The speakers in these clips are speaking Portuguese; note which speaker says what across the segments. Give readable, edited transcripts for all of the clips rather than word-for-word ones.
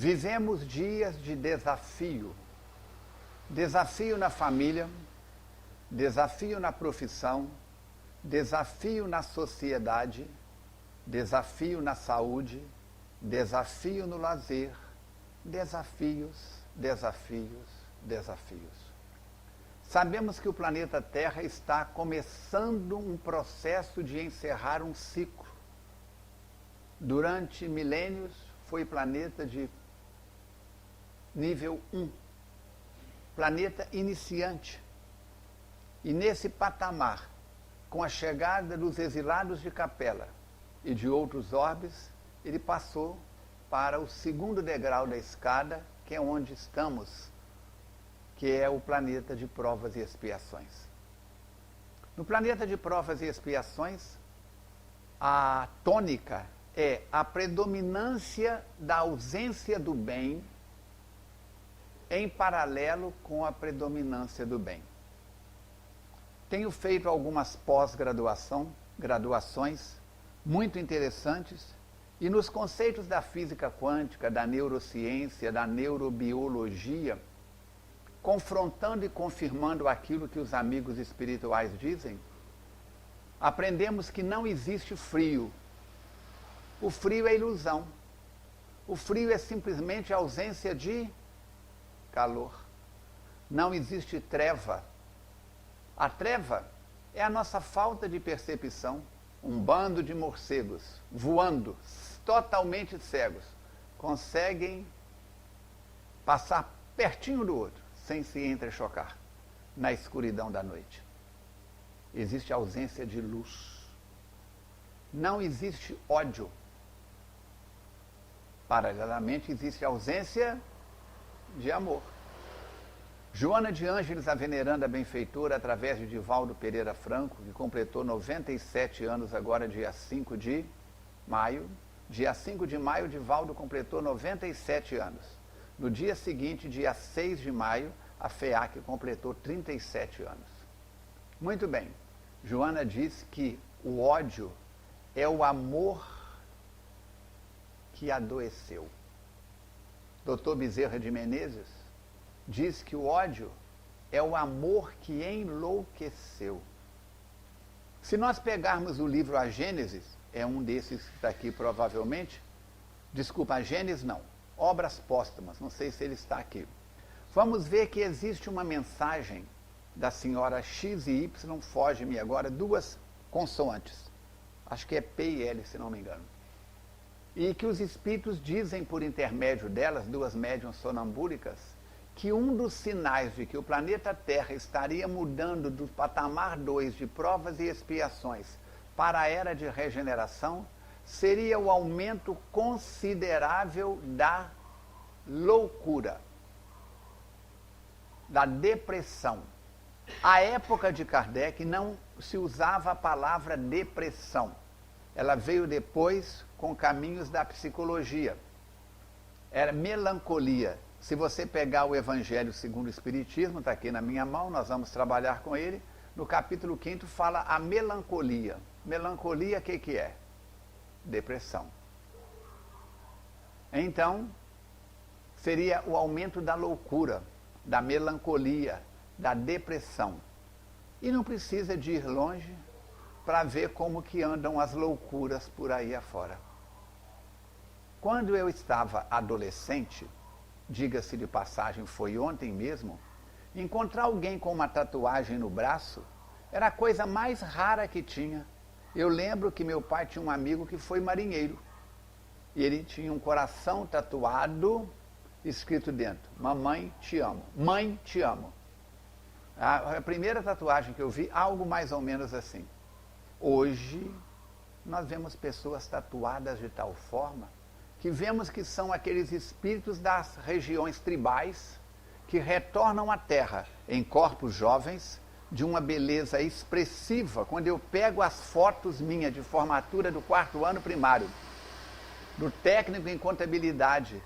Speaker 1: Vivemos dias de desafio. Desafio na família, desafio na profissão, desafio na sociedade, desafio na saúde, desafio no lazer, desafios, desafios, desafios. Sabemos que o planeta Terra está começando um processo de encerrar um ciclo. Durante milênios foi planeta de nível 1, planeta iniciante. E nesse patamar, com a chegada dos exilados de Capela e de outros orbes, ele passou para o segundo degrau da escada, que é onde estamos, que é o planeta de provas e expiações. No planeta de provas e expiações, a tônica é a predominância da ausência do bem em paralelo com a predominância do bem. Tenho feito algumas graduações muito interessantes, e nos conceitos da física quântica, da neurociência, da neurobiologia, confrontando e confirmando aquilo que os amigos espirituais dizem, aprendemos que não existe frio. O frio é ilusão. O frio é simplesmente a ausência de calor. Não existe treva. A treva é a nossa falta de percepção. Um bando de morcegos voando, totalmente cegos, conseguem passar pertinho do outro, sem se entrechocar, na escuridão da noite. Existe ausência de luz. Não existe ódio. Paralelamente, existe ausência de amor. Joana de Ângeles, a veneranda benfeitora, através de Divaldo Pereira Franco, que completou 97 anos agora, dia 5 de maio. Dia 5 de maio, Divaldo completou 97 anos. No dia seguinte, dia 6 de maio, a FEAC completou 37 anos. Muito bem. Joana diz que o ódio é o amor que adoeceu. Dr. Bezerra de Menezes diz que o ódio é o amor que enlouqueceu. Se nós pegarmos o livro A Gênesis, é um desses que está aqui provavelmente, desculpa, A Gênesis não, Obras Póstumas, não sei se ele está aqui. Vamos ver que existe uma mensagem da senhora X e Y, foge-me agora, duas consoantes, acho que é P e L, se não me engano. E que os espíritos dizem por intermédio delas, duas médiuns sonambúlicas, que um dos sinais de que o planeta Terra estaria mudando do patamar 2 de provas e expiações para a era de regeneração seria o aumento considerável da loucura, da depressão. À época de Kardec não se usava a palavra depressão. Ela veio depois com caminhos da psicologia. Era melancolia. Se você pegar o Evangelho segundo o Espiritismo, está aqui na minha mão, nós vamos trabalhar com ele, no capítulo 5º fala a melancolia. Melancolia, o que é? Depressão. Então, seria o aumento da loucura, da melancolia, da depressão. E não precisa de ir longe para ver como que andam as loucuras por aí afora. Quando eu estava adolescente, diga-se de passagem, foi ontem mesmo, encontrar alguém com uma tatuagem no braço era a coisa mais rara que tinha. Eu lembro que meu pai tinha um amigo que foi marinheiro. E ele tinha um coração tatuado, escrito dentro, mamãe te amo, mãe te amo. A primeira tatuagem que eu vi, algo mais ou menos assim. Hoje, nós vemos pessoas tatuadas de tal forma que vemos que são aqueles espíritos das regiões tribais que retornam à Terra em corpos jovens, de uma beleza expressiva. Quando eu pego as fotos minhas de formatura do 4º ano primário, do técnico em contabilidade,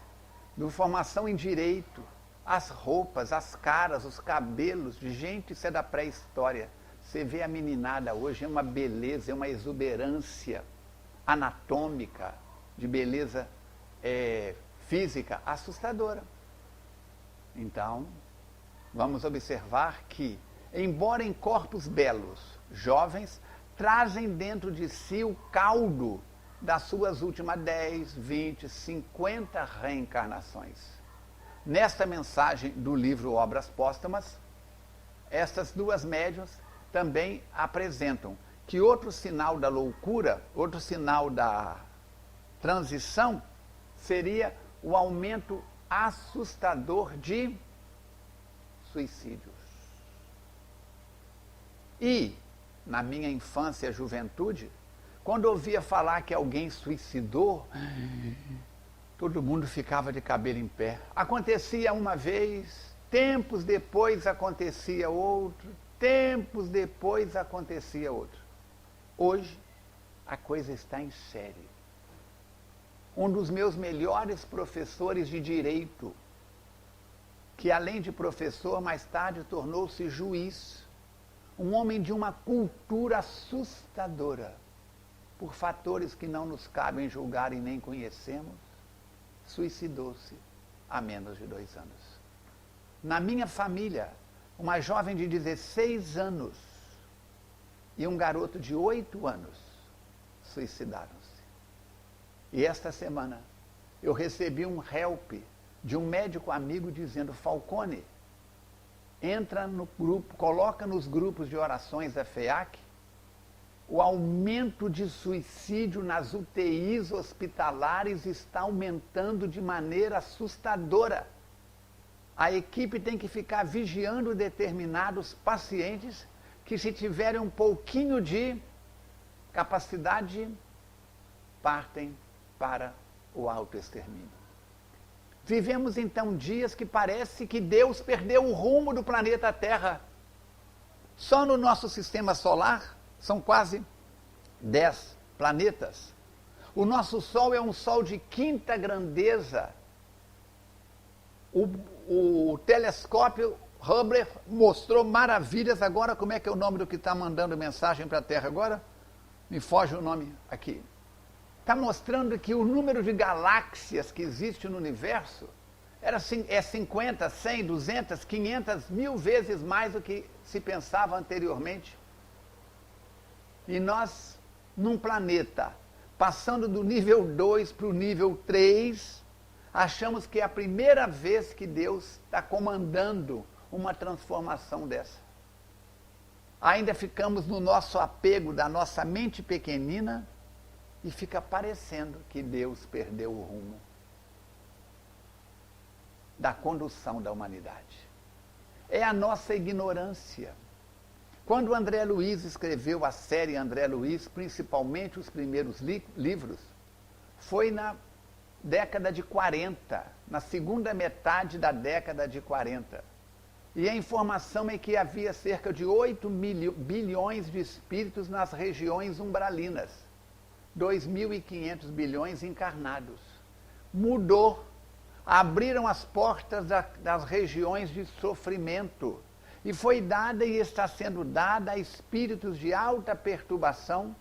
Speaker 1: do formação em direito, as roupas, as caras, os cabelos, de gente, isso é da pré-história. Você vê a meninada hoje, é uma beleza, é uma exuberância anatômica, de beleza física assustadora. Então, vamos observar que, embora em corpos belos, jovens trazem dentro de si o caldo das suas últimas 10, 20, 50 reencarnações. Nesta mensagem do livro Obras Póstumas, estas duas médiuns também apresentam que outro sinal da loucura, outro sinal da transição, seria o aumento assustador de suicídios. E, na minha infância e juventude, quando ouvia falar que alguém suicidou, todo mundo ficava de cabelo em pé. Acontecia uma vez, tempos depois acontecia outro, tempos depois acontecia outro. Hoje, a coisa está em série. Um dos meus melhores professores de direito, que além de professor, mais tarde tornou-se juiz, um homem de uma cultura assustadora, por fatores que não nos cabem julgar e nem conhecemos, suicidou-se há menos de 2 anos. Na minha família, uma jovem de 16 anos e um garoto de 8 anos suicidaram-se. E esta semana eu recebi um help de um médico amigo dizendo: Falcone, entra no grupo, coloca nos grupos de orações da FEAC o aumento de suicídio nas UTIs hospitalares está aumentando de maneira assustadora. A equipe tem que ficar vigiando determinados pacientes que, se tiverem um pouquinho de capacidade, partem para o autoextermínio. Vivemos então dias que parece que Deus perdeu o rumo do planeta Terra. Só no nosso sistema solar são quase 10 planetas. O nosso Sol é um Sol de quinta grandeza. O telescópio Hubble mostrou maravilhas. Agora, como é que é o nome do que está mandando mensagem para a Terra agora? Me foge o nome aqui. Está mostrando que o número de galáxias que existe no universo é 50, 100, 200, 500 mil vezes mais do que se pensava anteriormente. E nós, num planeta, passando do nível 2 para o nível 3, achamos que é a primeira vez que Deus está comandando uma transformação dessa. Ainda ficamos no nosso apego da nossa mente pequenina e fica parecendo que Deus perdeu o rumo da condução da humanidade. É a nossa ignorância. Quando André Luiz escreveu a série André Luiz, principalmente os primeiros livros, foi na década de 40, na segunda metade da década de 40. E a informação é que havia cerca de 8 bilhões de espíritos nas regiões umbralinas, 2.500 bilhões encarnados. Mudou, abriram as portas das regiões de sofrimento, e foi dada e está sendo dada a espíritos de alta perturbação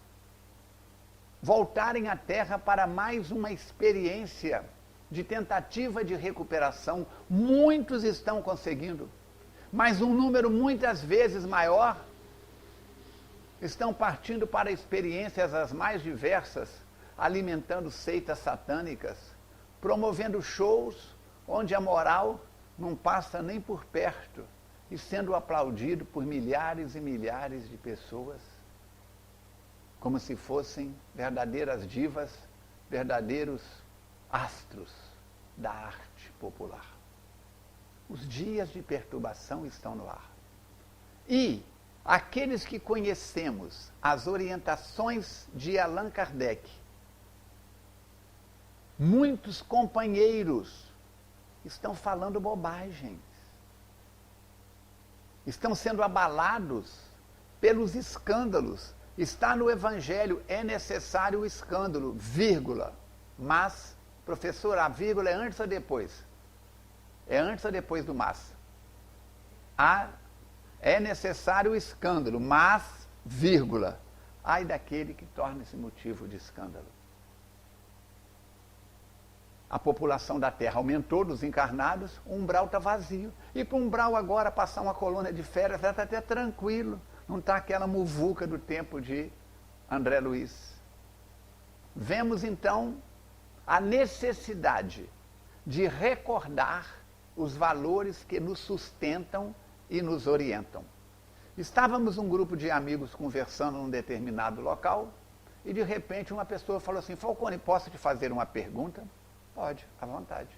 Speaker 1: voltarem à Terra para mais uma experiência de tentativa de recuperação. Muitos estão conseguindo, mas um número muitas vezes maior estão partindo para experiências as mais diversas, alimentando seitas satânicas, promovendo shows onde a moral não passa nem por perto, e sendo aplaudido por milhares e milhares de pessoas, como se fossem verdadeiras divas, verdadeiros astros da arte popular. Os dias de perturbação estão no ar. E aqueles que conhecemos as orientações de Allan Kardec, muitos companheiros estão falando bobagens. Estão sendo abalados pelos escândalos. Está no Evangelho, é necessário o escândalo, vírgula. Mas, professor, a vírgula é antes ou depois? É antes ou depois do mas? É necessário o escândalo, mas, vírgula. Ai daquele que torna esse motivo de escândalo. a população da Terra aumentou dos encarnados, o umbral está vazio. E para o umbral agora passar uma colônia de férias, está até tranquilo. Não está aquela muvuca do tempo de André Luiz. Vemos então a necessidade de recordar os valores que nos sustentam e nos orientam. Estávamos um grupo de amigos conversando num determinado local e de repente uma pessoa falou assim: Falcone, posso te fazer uma pergunta? Pode, à vontade.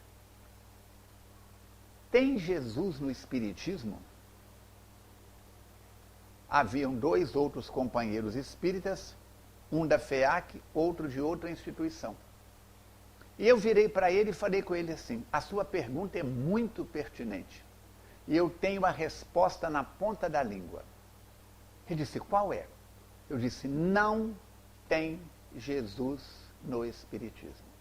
Speaker 1: Tem Jesus no Espiritismo? Haviam 2 outros companheiros espíritas, um da FEAC, outro de outra instituição. E eu virei para ele e falei com ele assim: a sua pergunta é muito pertinente. E eu tenho a resposta na ponta da língua. Ele disse: qual é? Eu disse: não tem Jesus no Espiritismo.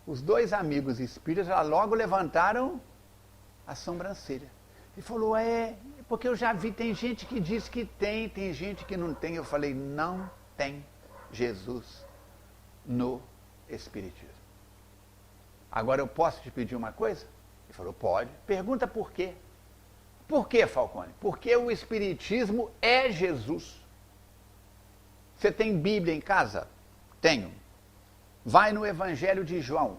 Speaker 1: Os 2 amigos espíritas já logo levantaram a sobrancelha. Ele falou: porque eu já vi, tem gente que diz que tem gente que não tem. Eu falei: não tem Jesus no Espiritismo. Agora eu posso te pedir uma coisa? Ele falou: pode. Pergunta por quê. Por quê, Falcone? Porque o Espiritismo é Jesus. Você tem Bíblia em casa? Tenho. Vai no Evangelho de João,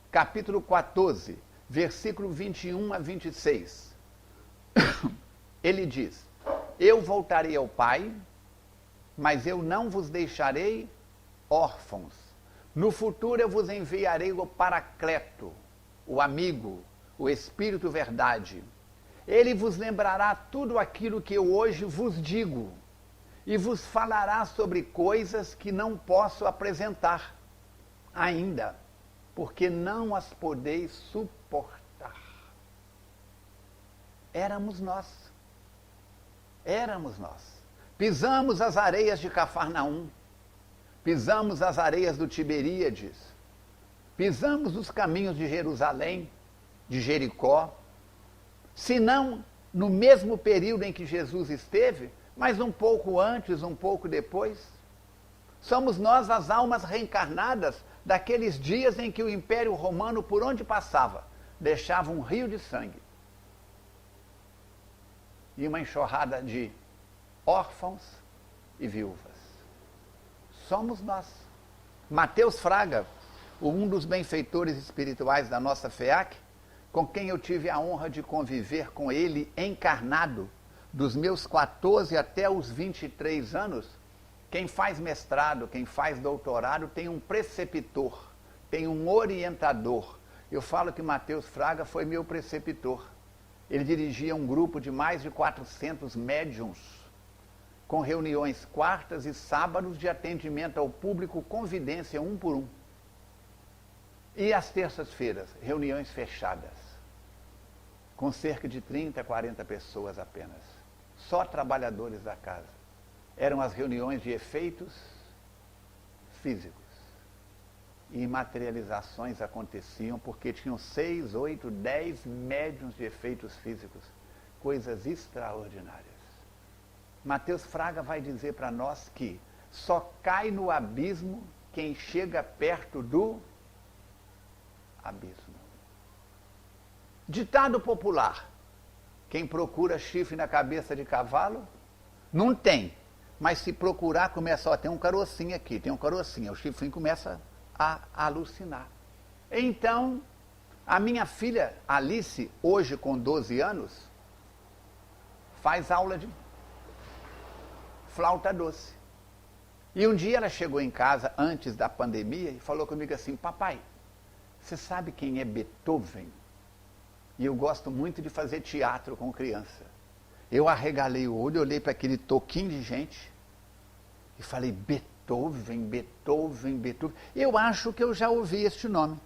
Speaker 1: capítulo 14, versículo 21 a 26. Ele diz: eu voltarei ao Pai, mas eu não vos deixarei órfãos. No futuro eu vos enviarei o Paracleto, o amigo, o Espírito Verdade. Ele vos lembrará tudo aquilo que eu hoje vos digo e vos falará sobre coisas que não posso apresentar ainda, porque não as podeis suportar. Éramos nós. Pisamos as areias de Cafarnaum, pisamos as areias do Tiberíades, pisamos os caminhos de Jerusalém, de Jericó, se não no mesmo período em que Jesus esteve, mas um pouco antes, um pouco depois. Somos nós as almas reencarnadas daqueles dias em que o Império Romano, por onde passava, deixava um rio de sangue e uma enxurrada de órfãos e viúvas. Somos nós. Mateus Fraga, um dos benfeitores espirituais da nossa FEAC, com quem eu tive a honra de conviver com ele encarnado, dos meus 14 até os 23 anos, quem faz mestrado, quem faz doutorado, tem um preceptor, tem um orientador. Eu falo que Mateus Fraga foi meu preceptor. Ele dirigia um grupo de mais de 400 médiuns, com reuniões quartas e sábados de atendimento ao público, convidência um por um. E às terças-feiras, reuniões fechadas, com cerca de 30, 40 pessoas apenas, só trabalhadores da casa. Eram as reuniões de efeitos físicos. E materializações aconteciam porque tinham 6, 8, 10 médiuns de efeitos físicos. Coisas extraordinárias. Mateus Fraga vai dizer para nós que só cai no abismo quem chega perto do abismo. Ditado popular: quem procura chifre na cabeça de cavalo, não tem. Mas se procurar, começa, tem um carocinho aqui, tem um carocinho, o chifrinho começa a alucinar. Então, a minha filha Alice, hoje com 12 anos, faz aula de flauta doce. E um dia ela chegou em casa, antes da pandemia, e falou comigo assim: papai, você sabe quem é Beethoven? E eu gosto muito de fazer teatro com criança. Eu arregalei o olho, olhei para aquele toquinho de gente e falei: Beethoven, Beethoven, Beethoven. Eu acho que eu já ouvi este nome.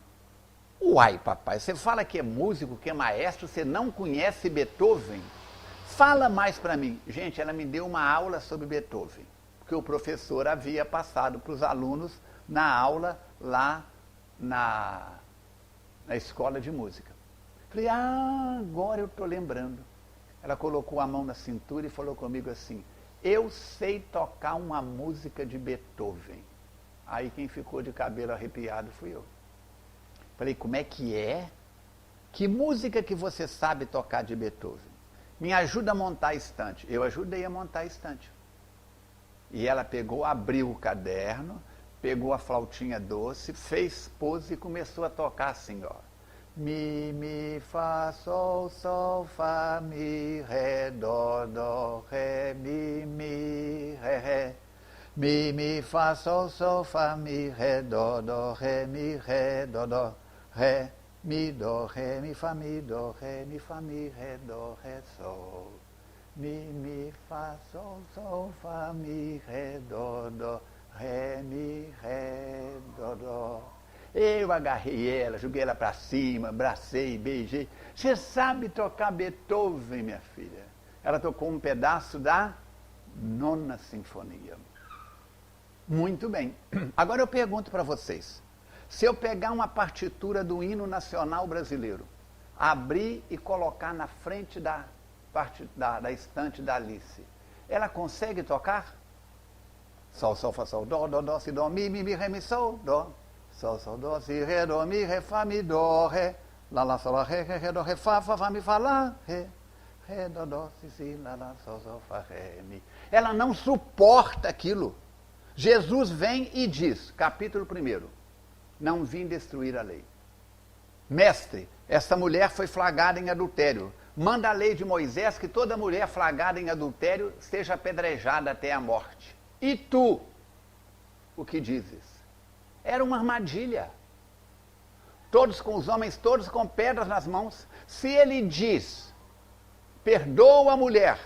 Speaker 1: Uai, papai, você fala que é músico, que é maestro, você não conhece Beethoven? Fala mais para mim. Gente, ela me deu uma aula sobre Beethoven, porque o professor havia passado para os alunos na aula lá na escola de música. Falei: agora eu estou lembrando. Ela colocou a mão na cintura e falou comigo assim: eu sei tocar uma música de Beethoven. Aí quem ficou de cabelo arrepiado fui eu. Falei, como é que é? Que música que você sabe tocar de Beethoven? Me ajuda a montar a estante. Eu ajudei a montar a estante. E ela pegou, abriu o caderno, pegou a flautinha doce, fez pose e começou a tocar assim, ó. Mi, fá, sol, fá, mi, ré, dó, ré, mi, ré, ré. Mi, fá, sol, fá, mi, ré, dó, ré, mi, ré, mi, dó, ré, mi, fá, mi, dó, ré, mi, fá, mi, ré, dó, ré, sol. Mi, fá, sol, fá, mi, ré, dó, ré, mi, ré, dó. Eu agarrei ela, joguei ela para cima, abracei, beijei. Você sabe tocar Beethoven, minha filha? Ela tocou um pedaço da Nona Sinfonia. Muito bem. Agora eu pergunto para vocês. Se eu pegar uma partitura do hino nacional brasileiro, abrir e colocar na frente da estante da Alice, ela consegue tocar? Sol, fá, sol, dó, si, dó, mi, ré, mi, sol, dó. Sol, dó, si, ré, dó, mi, ré, fá, mi, dó, ré. Lá, sol, ré, dó, ré, fá, mi, fá, lá, ré. Ré, dó, si, lá, sol, fá, ré, mi. Ela não suporta aquilo. Jesus vem e diz, capítulo 1, não vim destruir a lei. Mestre, essa mulher foi flagrada em adultério. Manda a lei de Moisés que toda mulher flagrada em adultério seja apedrejada até a morte. E tu, o que dizes? Era uma armadilha. Todos com os homens, todos com pedras nas mãos. Se ele diz, perdoa a mulher,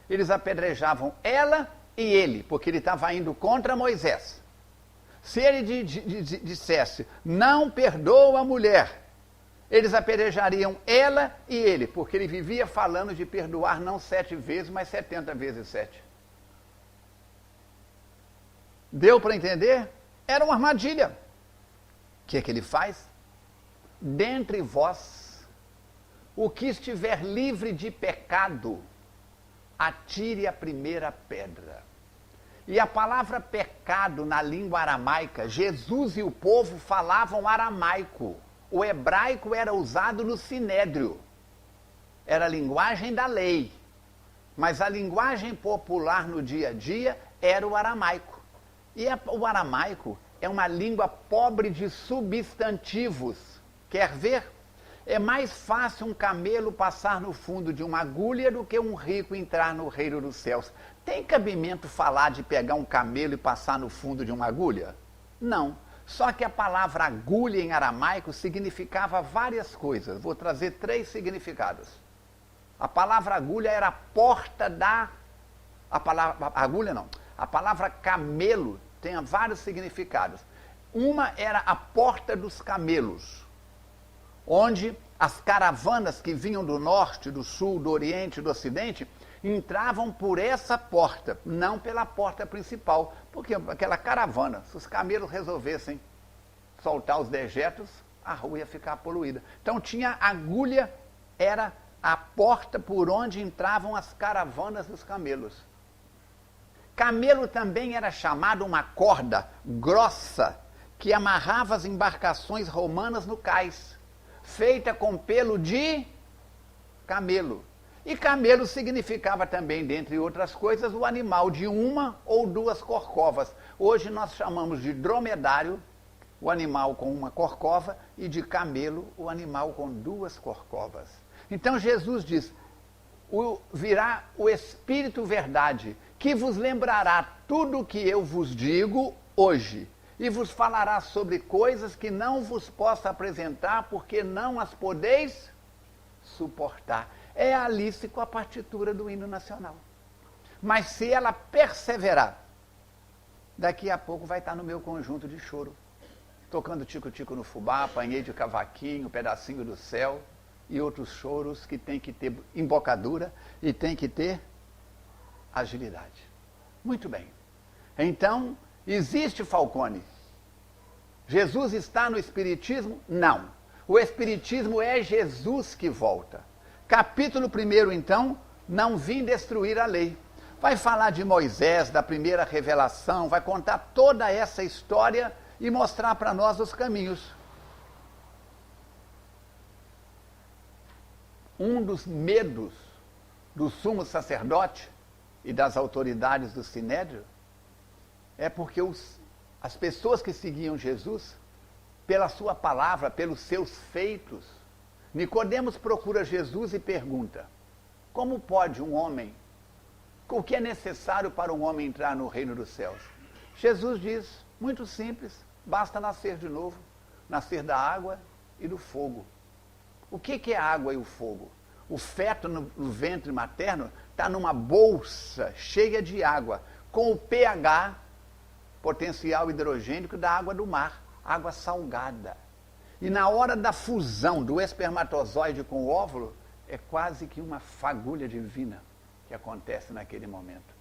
Speaker 1: eles apedrejavam ela e ele, porque ele estava indo contra Moisés. Se ele dissesse, não perdoa a mulher, eles apedrejariam ela e ele, porque ele vivia falando de perdoar não 7 vezes, mas 70 vezes 7. Deu para entender? Era uma armadilha. O que é que ele faz? Dentre vós, o que estiver livre de pecado, atire a primeira pedra. E a palavra pecado na língua aramaica, Jesus e o povo falavam aramaico. O hebraico era usado no sinédrio. Era a linguagem da lei. Mas a linguagem popular no dia a dia era o aramaico. E o aramaico é uma língua pobre de substantivos. Quer ver? É mais fácil um camelo passar no fundo de uma agulha do que um rico entrar no reino dos céus. Tem cabimento falar de pegar um camelo e passar no fundo de uma agulha? Não. Só que a palavra agulha em aramaico significava várias coisas. Vou trazer 3 significados. A palavra agulha era a porta da... A palavra camelo tem vários significados. Uma era a porta dos camelos, onde as caravanas que vinham do norte, do sul, do oriente, do ocidente, entravam por essa porta, não pela porta principal, porque aquela caravana, se os camelos resolvessem soltar os dejetos, a rua ia ficar poluída. Então tinha agulha, era a porta por onde entravam as caravanas dos camelos. Camelo também era chamado uma corda grossa que amarrava as embarcações romanas no cais, feita com pelo de camelo. E camelo significava também, dentre outras coisas, o animal de 1 ou 2 corcovas. Hoje nós chamamos de dromedário, o animal com 1 corcova, e de camelo, o animal com 2 corcovas. Então Jesus diz, virá o Espírito Verdade, que vos lembrará tudo o que eu vos digo hoje, e vos falará sobre coisas que não vos posso apresentar, porque não as podeis suportar. É a Alice com a partitura do hino nacional. Mas se ela perseverar, daqui a pouco vai estar no meu conjunto de choro, tocando tico-tico no fubá, apanhei de cavaquinho, pedacinho do céu, e outros choros que tem que ter embocadura e tem que ter agilidade. Muito bem. Então, existe Falcone. Jesus está no Espiritismo? Não. O Espiritismo é Jesus que volta. Capítulo 1, então, não vim destruir a lei. Vai falar de Moisés, da primeira revelação, vai contar toda essa história e mostrar para nós os caminhos. um dos medos do sumo sacerdote e das autoridades do Sinédrio é porque as pessoas que seguiam Jesus, pela sua palavra, pelos seus feitos, Nicodemos procura Jesus e pergunta: como pode um homem, o que é necessário para um homem entrar no reino dos céus? Jesus diz, muito simples, basta nascer de novo, nascer da água e do fogo. O que é a água e o fogo? O feto no ventre materno está numa bolsa cheia de água, com o pH, potencial hidrogênico, da água do mar, água salgada. E na hora da fusão do espermatozoide com o óvulo, é quase que uma fagulha divina que acontece naquele momento.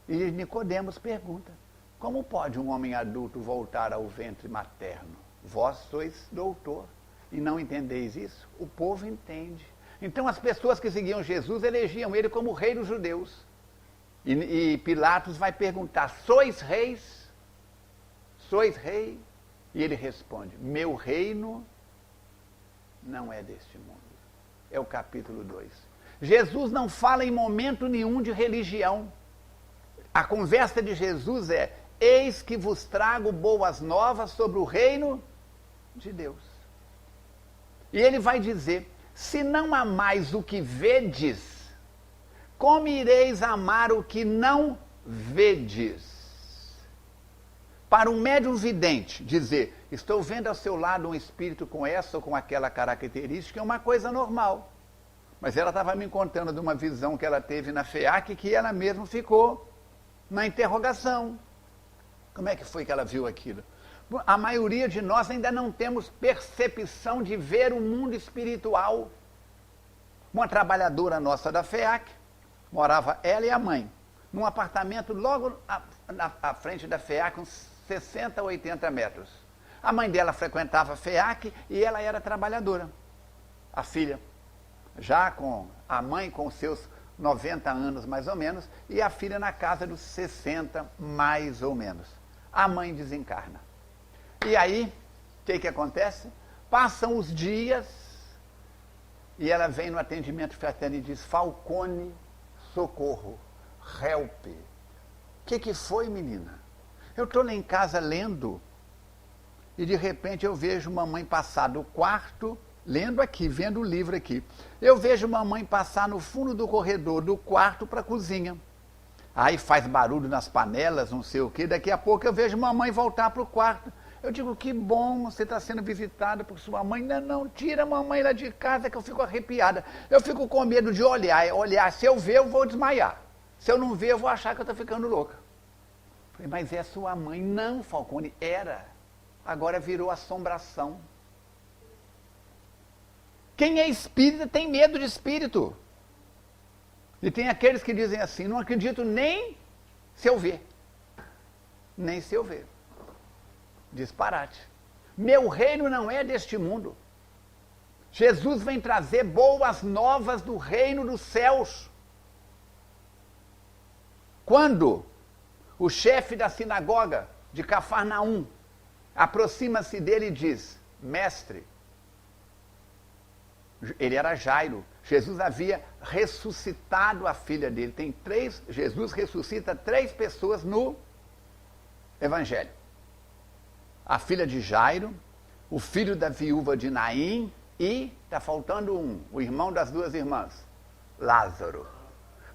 Speaker 1: E Nicodemos pergunta: como pode um homem adulto voltar ao ventre materno? Vós sois doutor e não entendeis isso? O povo entende. Então as pessoas que seguiam Jesus elegiam ele como rei dos judeus. E Pilatos vai perguntar: sois reis? Sois rei? E ele responde: meu reino não é deste mundo. É o capítulo 2. Jesus não fala em momento nenhum de religião. A conversa de Jesus é: eis que vos trago boas novas sobre o reino de Deus. E ele vai dizer: se não amais o que vedes, como ireis amar o que não vedes? Para um médium vidente, dizer, estou vendo ao seu lado um espírito com essa ou com aquela característica, é uma coisa normal. Mas ela estava me contando de uma visão que ela teve na FEAC, que ela mesma ficou na interrogação. Como é que foi que ela viu aquilo? A maioria de nós ainda não temos percepção de ver o mundo espiritual. Uma trabalhadora nossa da FEAC, morava ela e a mãe, num apartamento logo à frente da FEAC, uns 60, 80 metros. A mãe dela frequentava a FEAC e ela era trabalhadora. A filha, já com a mãe com seus 90 anos mais ou menos, e a filha na casa dos 60 mais ou menos. A mãe desencarna. E aí, o que acontece? Passam os dias e ela vem no atendimento fraterno e diz: Falcone, socorro, help. O que foi, menina? Eu estou lá em casa lendo e de repente eu vejo mamãe passar do quarto, lendo aqui, vendo o livro aqui. Eu vejo mamãe passar no fundo do corredor do quarto para a cozinha. Aí faz barulho nas panelas, não sei o quê. Daqui a pouco eu vejo mamãe voltar para o quarto. Eu digo: que bom, você está sendo visitada por sua mãe. Não, tira a mamãe lá de casa que eu fico arrepiada. Eu fico com medo de olhar. Se eu ver, eu vou desmaiar. Se eu não ver, eu vou achar que eu estou ficando louca. Falei: mas é sua mãe. Não, Falcone, era. Agora virou assombração. Quem é espírita tem medo de espírito. E tem aqueles que dizem assim: não acredito nem se eu ver. Nem se eu ver. Disparate. Meu reino não é deste mundo. Jesus vem trazer boas novas do reino dos céus. Quando o chefe da sinagoga de Cafarnaum aproxima-se dele e diz: mestre, ele era Jairo, Jesus havia ressuscitado a filha dele. Jesus ressuscita 3 pessoas no Evangelho. A filha de Jairo, o filho da viúva de Naim e, está faltando um, o irmão das 2 irmãs, Lázaro.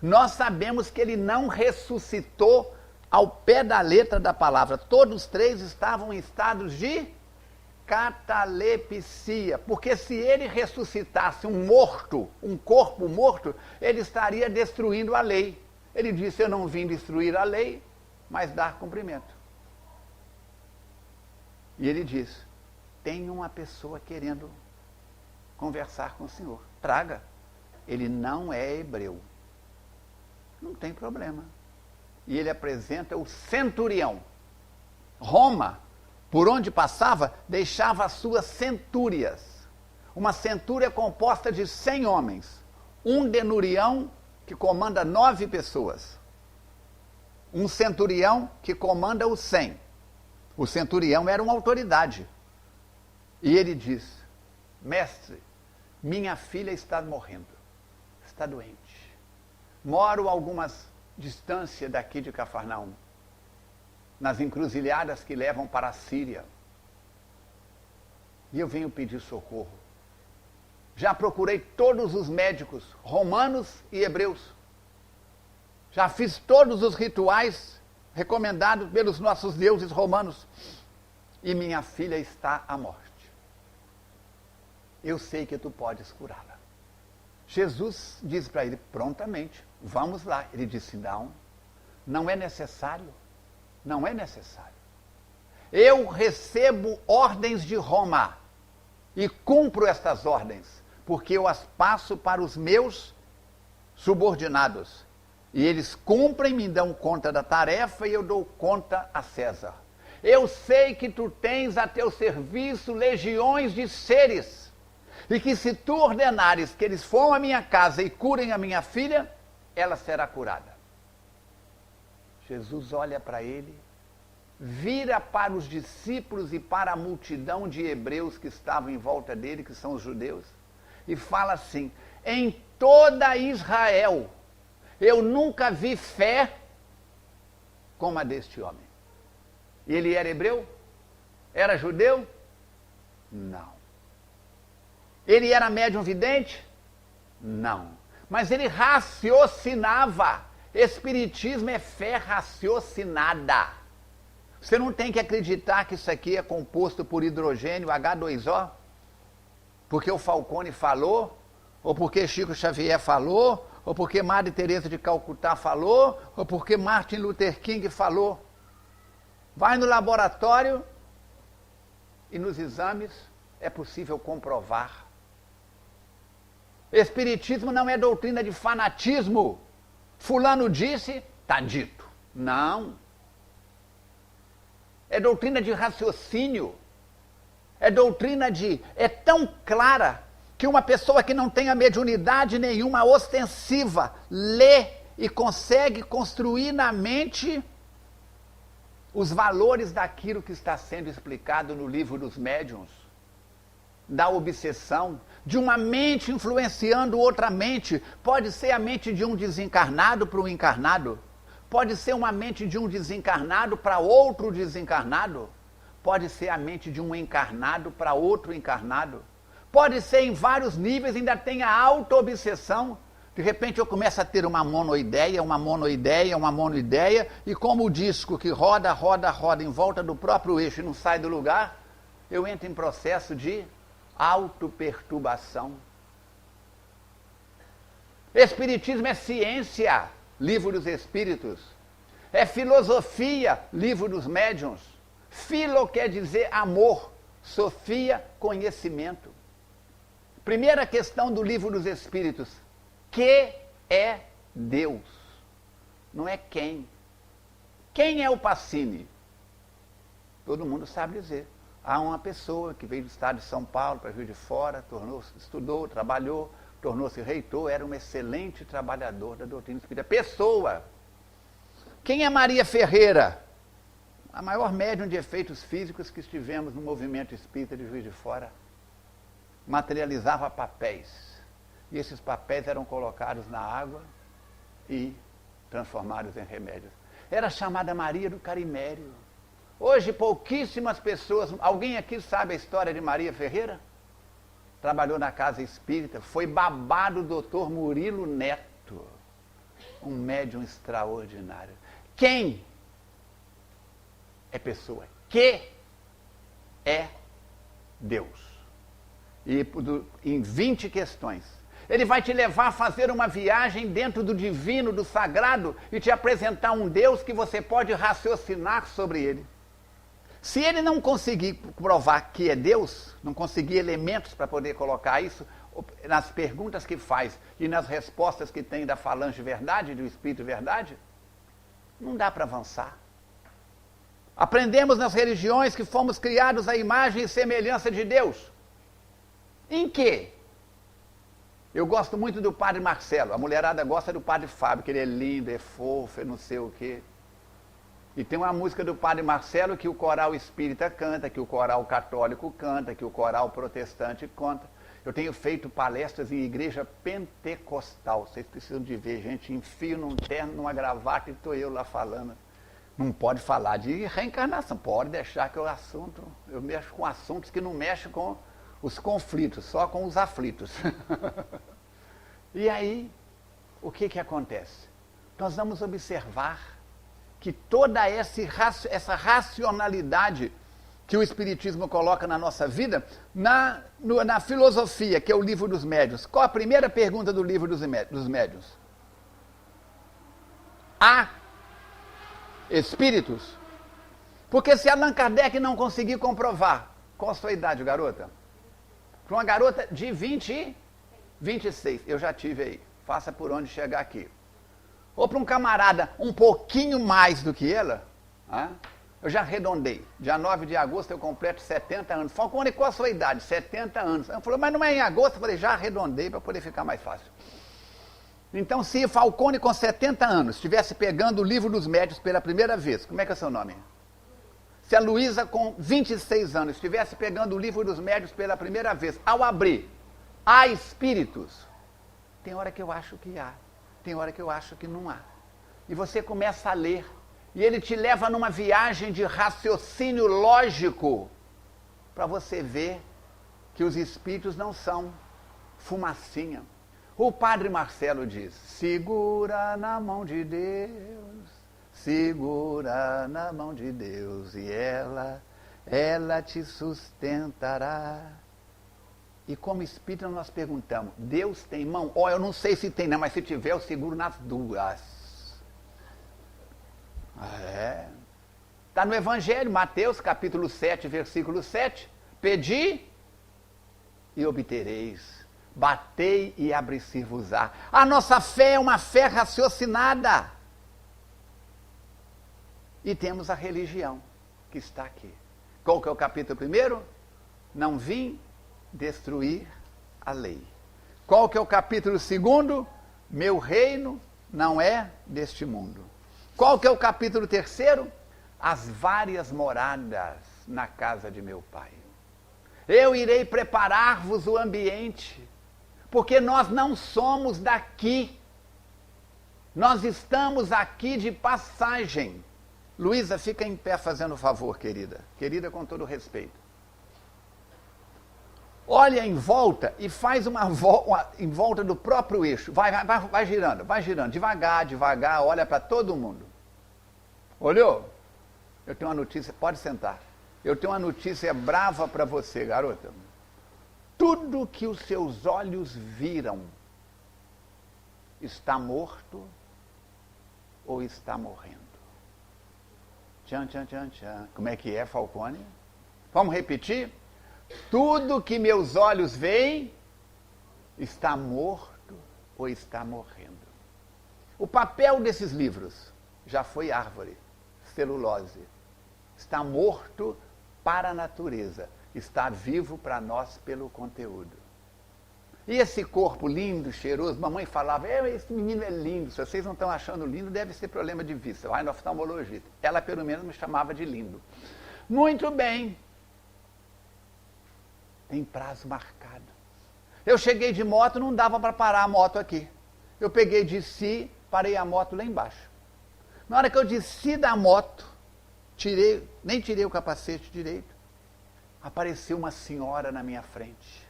Speaker 1: Nós sabemos que ele não ressuscitou ao pé da letra da palavra. Todos 3 estavam em estados de catalepsia, porque se ele ressuscitasse um morto, um corpo morto, ele estaria destruindo a lei. Ele disse: eu não vim destruir a lei, mas dar cumprimento. E ele diz: tem uma pessoa querendo conversar com o senhor, traga. Ele não é hebreu, não tem problema. E ele apresenta o centurião. Roma, por onde passava, deixava as suas centúrias. Uma centúria composta de 100 homens. Um denurião que comanda 9 pessoas. Um centurião que comanda os 100. O centurião era uma autoridade. E ele diz: mestre, Minha filha está morrendo, está doente. Moro a algumas distâncias daqui de Cafarnaum, nas encruzilhadas que levam para a Síria. E eu venho pedir socorro. Já procurei todos os médicos, romanos e hebreus. Já fiz todos os rituais recomendados pelos nossos deuses romanos. E minha filha está à morte. Eu sei que tu podes curá-la. Jesus disse para ele prontamente, vamos lá. Ele disse, não é necessário. Não é necessário. Eu recebo ordens de Roma e cumpro estas ordens, porque eu as passo para os meus subordinados. E eles cumprem, me dão conta da tarefa e eu dou conta a César. Eu sei que tu tens a teu serviço legiões de seres, e que se tu ordenares que eles vão à minha casa e curem a minha filha, ela será curada. Jesus olha para ele, vira para os discípulos e para a multidão de hebreus que estavam em volta dele, que são os judeus, e fala assim, em toda Israel, eu nunca vi fé como a deste homem. E ele era hebreu? Era judeu? Não. Ele era médium vidente? Não. Mas ele raciocinava. Espiritismo é fé raciocinada. Você não tem que acreditar que isso aqui é composto por hidrogênio H2O, porque o Falcone falou, ou porque Chico Xavier falou, ou porque Madre Teresa de Calcutá falou, ou porque Martin Luther King falou. Vai no laboratório e nos exames é possível comprovar. Espiritismo não é doutrina de fanatismo. Fulano disse, está dito. Não. É doutrina de raciocínio. É doutrina de... É tão clara que uma pessoa que não tenha mediunidade nenhuma ostensiva lê e consegue construir na mente os valores daquilo que está sendo explicado no livro dos médiuns, da obsessão, de uma mente influenciando outra mente. Pode ser a mente de um desencarnado para um encarnado, pode ser uma mente de um desencarnado para outro desencarnado, pode ser a mente de um encarnado para outro encarnado, pode ser em vários níveis, ainda tem a auto-obsessão. De repente eu começo a ter uma monoideia, e como o disco que roda, roda, roda em volta do próprio eixo e não sai do lugar, eu entro em processo de autoperturbação. Espiritismo é ciência, livro dos espíritos. É filosofia, livro dos médiuns. Filo quer dizer amor, sofia, conhecimento. Primeira questão do livro dos espíritos. Que é Deus? Não é quem. Quem é o Pacini? Todo mundo sabe dizer. Há uma pessoa que veio do estado de São Paulo para Rio de Fora, estudou, trabalhou, tornou-se reitor, era um excelente trabalhador da doutrina espírita. Pessoa. Quem é Maria Ferreira? A maior médium de efeitos físicos que estivemos no movimento espírita de Juiz de Fora. Materializava papéis. E esses papéis eram colocados na água e transformados em remédios. Era chamada Maria do Carimério. Hoje pouquíssimas pessoas... Alguém aqui sabe a história de Maria Ferreira? Trabalhou na casa espírita, foi babado do Dr. Murilo Neto. Um médium extraordinário. Quem é pessoa? Que é Deus? E em 20 questões. Ele vai te levar a fazer uma viagem dentro do divino, do sagrado, e te apresentar um Deus que você pode raciocinar sobre ele. Se ele não conseguir provar que é Deus, não conseguir elementos para poder colocar isso, nas perguntas que faz e nas respostas que tem da falange verdade, do Espírito verdade, não dá para avançar. Aprendemos nas religiões que fomos criados à imagem e semelhança de Deus. Em quê? Eu gosto muito do Padre Marcelo, a mulherada gosta do Padre Fábio, que ele é lindo, é fofo, é não sei o quê. E tem uma música do Padre Marcelo que o coral espírita canta, que o coral católico canta, que o coral protestante canta. Eu tenho feito palestras em igreja pentecostal. Vocês precisam de ver, gente, enfio num terno, numa gravata e estou eu lá falando. Não pode falar de reencarnação, pode deixar que o assunto, eu mexo com assuntos que não mexem com os conflitos, só com os aflitos. E aí, o que acontece? Nós vamos observar que toda essa racionalidade que o Espiritismo coloca na nossa vida, na filosofia, que é o Livro dos Médiuns. Qual a primeira pergunta do Livro dos Médiuns? Há espíritos? Porque se Allan Kardec não conseguir comprovar, qual a sua idade, garota? Para uma garota de 26, eu já tive aí, faça por onde chegar aqui. Ou para um camarada um pouquinho mais do que ela, eu já arredondei. Dia 9 de agosto eu completo 70 anos. Falcone, qual a sua idade? 70 anos. Ela falou, mas não é em agosto? Eu falei, já arredondei para poder ficar mais fácil. Então, se Falcone com 70 anos estivesse pegando o Livro dos Médiuns pela primeira vez, como é que é o seu nome? Se a Luísa com 26 anos estivesse pegando o Livro dos Médiuns pela primeira vez, ao abrir, há espíritos? Tem hora que eu acho que há, tem hora que eu acho que não há. E você começa a ler, e ele te leva numa viagem de raciocínio lógico, para você ver que os espíritos não são fumacinha. O padre Marcelo diz, segura na mão de Deus, segura na mão de Deus, e ela te sustentará. E como espírita nós perguntamos, Deus tem mão? Eu não sei se tem não, mas se tiver eu seguro nas duas. Está no Evangelho, Mateus capítulo 7, versículo 7, pedi e obtereis, batei e abri-se-vos-á. A nossa fé é uma fé raciocinada. E temos a religião, que está aqui. Qual que é o capítulo 1? Não vim destruir a lei. Qual que é o capítulo 2? Meu reino não é deste mundo. Qual que é o capítulo 3? As várias moradas na casa de meu pai. Eu irei preparar-vos o ambiente, porque nós não somos daqui. Nós estamos aqui de passagem. Luísa, fica em pé fazendo favor, querida. Querida, com todo respeito. Olha em volta e faz uma em volta do próprio eixo. Vai girando, devagar, olha para todo mundo. Olhou? Eu tenho uma notícia, pode sentar. Eu tenho uma notícia brava para você, garota. Tudo que os seus olhos viram está morto ou está morrendo. Tchan, tchan, tchan, tchan. Como é que é, Falcone? Vamos repetir? Tudo que meus olhos veem está morto ou está morrendo. O papel desses livros já foi árvore, celulose. Está morto para a natureza, está vivo para nós pelo conteúdo. E esse corpo lindo, cheiroso, mamãe falava, esse menino é lindo, se vocês não estão achando lindo, deve ser problema de vista, vai no oftalmologista. Ela pelo menos me chamava de lindo. Muito bem. Tem prazo marcado. Eu cheguei de moto, não dava para parar a moto aqui. Eu peguei, desci, parei a moto lá embaixo. Na hora que eu desci da moto, nem tirei o capacete direito, apareceu uma senhora na minha frente,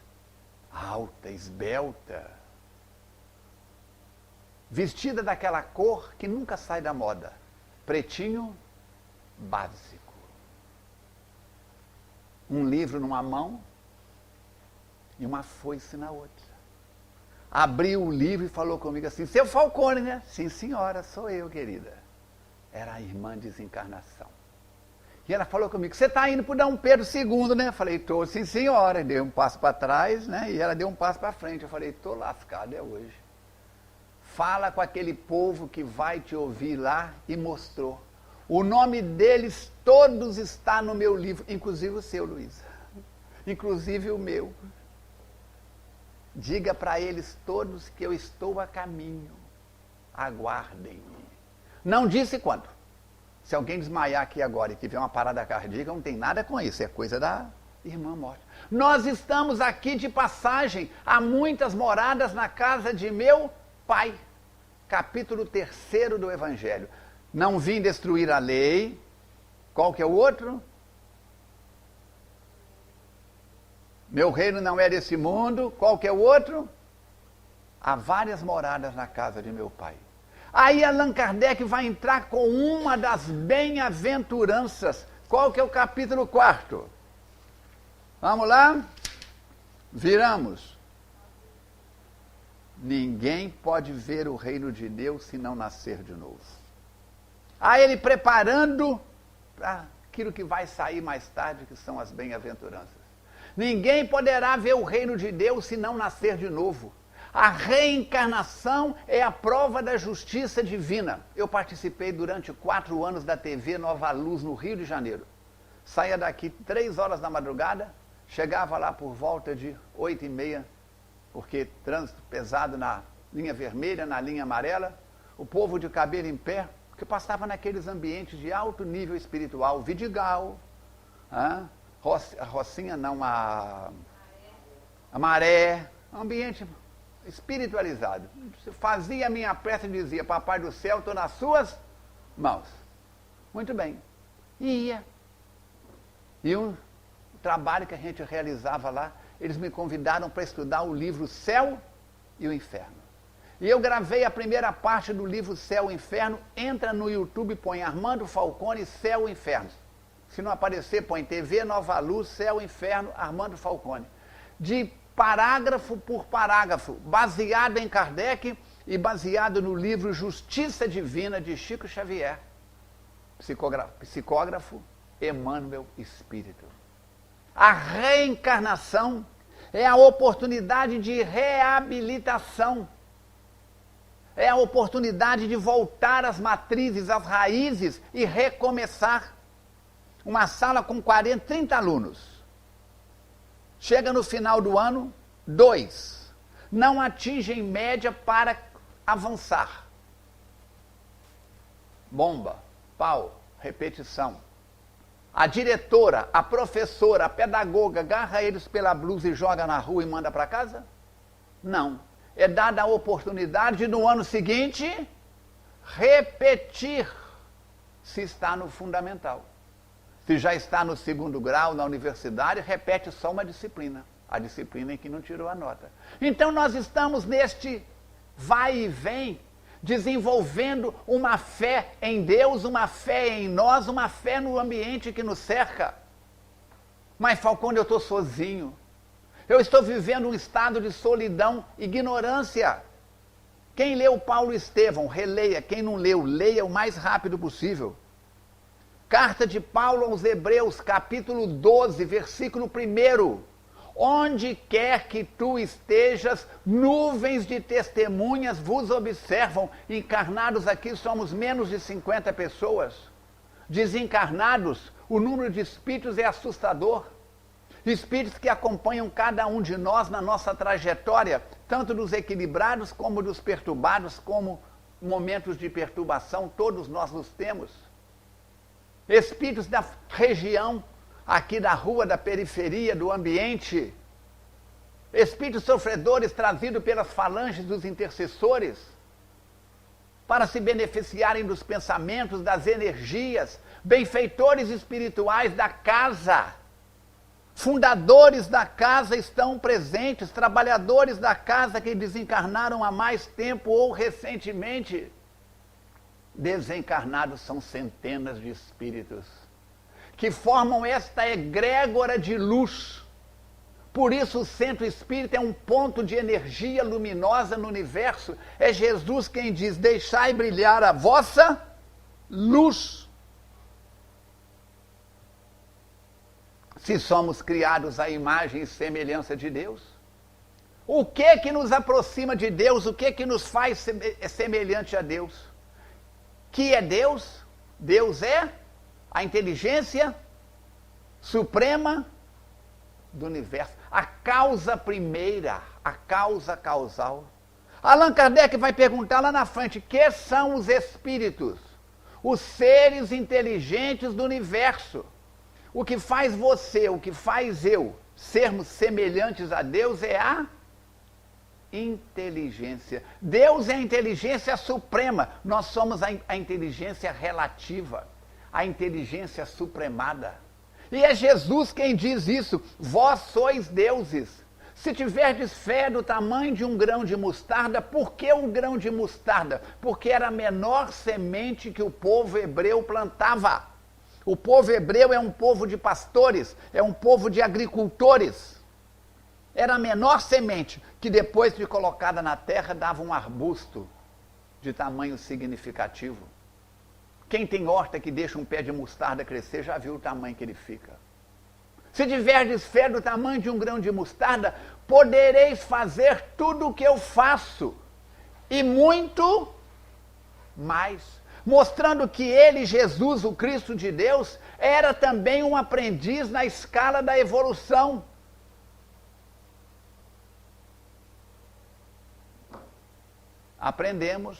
Speaker 1: alta, esbelta, vestida daquela cor que nunca sai da moda, pretinho básico. Um livro numa mão e uma foice na outra. Abriu o livro e falou comigo assim, seu Falcone, né? Sim, senhora, sou eu, querida. Era a irmã desencarnação. E ela falou comigo, você está indo para o Dom Pedro II, né? Eu falei, estou, sim, senhora. Dei um passo para trás, né? E ela deu um passo para frente. Eu falei, estou lascado, é hoje. Fala com aquele povo que vai te ouvir lá, e mostrou. O nome deles todos está no meu livro, inclusive o seu, Luísa. Inclusive o meu. Diga para eles todos que eu estou a caminho. Aguardem-me. Não disse quando. Se alguém desmaiar aqui agora e tiver uma parada cardíaca, não tem nada com isso. É coisa irmã morta. Nós estamos aqui de passagem, há muitas moradas na casa de meu Pai. Capítulo 3 do Evangelho. Não vim destruir a lei. Qual que é o outro? Meu reino não é desse mundo. Qual que é o outro? Há várias moradas na casa de meu Pai. Aí Allan Kardec vai entrar com uma das bem-aventuranças. Qual que é o capítulo 4? Vamos lá? Viramos. Ninguém pode ver o reino de Deus se não nascer de novo. Aí ele preparando para aquilo que vai sair mais tarde, que são as bem-aventuranças. Ninguém poderá ver o reino de Deus se não nascer de novo. A reencarnação é a prova da justiça divina. Eu participei durante 4 anos da TV Nova Luz, no Rio de Janeiro. Saía daqui 3 horas da madrugada, chegava lá por volta de 8h30, porque trânsito pesado na linha vermelha, na linha amarela, o povo de cabelo em pé, que passava naqueles ambientes de alto nível espiritual, Vidigal, a Rocinha não, a Maré, ambiente espiritualizado. Fazia a minha prece e dizia: Papai do céu, estou nas suas mãos. Muito bem. E ia. E um trabalho que a gente realizava lá, eles me convidaram para estudar o livro Céu e o Inferno. E eu gravei a primeira parte do livro Céu e Inferno. Entra no YouTube, põe Armando Falcone, Céu e Inferno. Se não aparecer, põe TV Nova Luz, Céu e Inferno, Armando Falcone. De parágrafo por parágrafo, baseado em Kardec e baseado no livro Justiça Divina, de Chico Xavier. Psicógrafo Emmanuel Espírito. A reencarnação é a oportunidade de reabilitação. É a oportunidade de voltar às matrizes, às raízes e recomeçar. Uma sala com 40, 30 alunos. Chega no final do ano, 2. Não atingem média para avançar. Bomba, pau, repetição. A diretora, a professora, a pedagoga agarra eles pela blusa e joga na rua e manda para casa? Não. É dada a oportunidade de, no ano seguinte, repetir, se está no fundamental. Se já está no 2º grau, na universidade, repete só uma disciplina. A disciplina em que não tirou a nota. Então nós estamos neste vai e vem, desenvolvendo uma fé em Deus, uma fé em nós, uma fé no ambiente que nos cerca. Mas Falcone, eu estou sozinho. Eu estou vivendo um estado de solidão, ignorância. Quem leu Paulo Estevão, releia. Quem não leu, leia o mais rápido possível. Carta de Paulo aos Hebreus, capítulo 12, versículo 1. Onde quer que tu estejas, nuvens de testemunhas vos observam. Encarnados aqui somos menos de 50 pessoas. Desencarnados, o número de espíritos é assustador. Espíritos que acompanham cada um de nós na nossa trajetória, tanto dos equilibrados como dos perturbados, como momentos de perturbação, todos nós os temos. Espíritos da região, aqui da rua, da periferia, do ambiente. Espíritos sofredores trazidos pelas falanges dos intercessores, para se beneficiarem dos pensamentos, das energias, benfeitores espirituais da casa. Fundadores da casa estão presentes, trabalhadores da casa que desencarnaram há mais tempo ou recentemente. Desencarnados são centenas de espíritos que formam esta egrégora de luz. Por isso o centro espírita é um ponto de energia luminosa no universo. É Jesus quem diz: deixai brilhar a vossa luz. Se somos criados à imagem e semelhança de Deus, o que nos aproxima de Deus? O que nos faz semelhante a Deus? Que é Deus? Deus é a inteligência suprema do universo, a causa primeira, a causa causal. Allan Kardec vai perguntar lá na frente: que são os espíritos? Os seres inteligentes do universo. O que faz você, o que faz eu sermos semelhantes a Deus é a inteligência. Deus é a inteligência suprema. Nós somos a inteligência relativa, a inteligência supremada. E é Jesus quem diz isso. Vós sois deuses. Se tiverdes fé do tamanho de um grão de mostarda, por que um grão de mostarda? Porque era a menor semente que o povo hebreu plantava. O povo hebreu é um povo de pastores, é um povo de agricultores. Era a menor semente que depois de colocada na terra dava um arbusto de tamanho significativo. Quem tem horta que deixa um pé de mostarda crescer já viu o tamanho que ele fica. Se tiverdes fé do tamanho de um grão de mostarda, podereis fazer tudo o que eu faço, e muito mais. Mostrando que ele, Jesus, o Cristo de Deus, era também um aprendiz na escala da evolução. Aprendemos,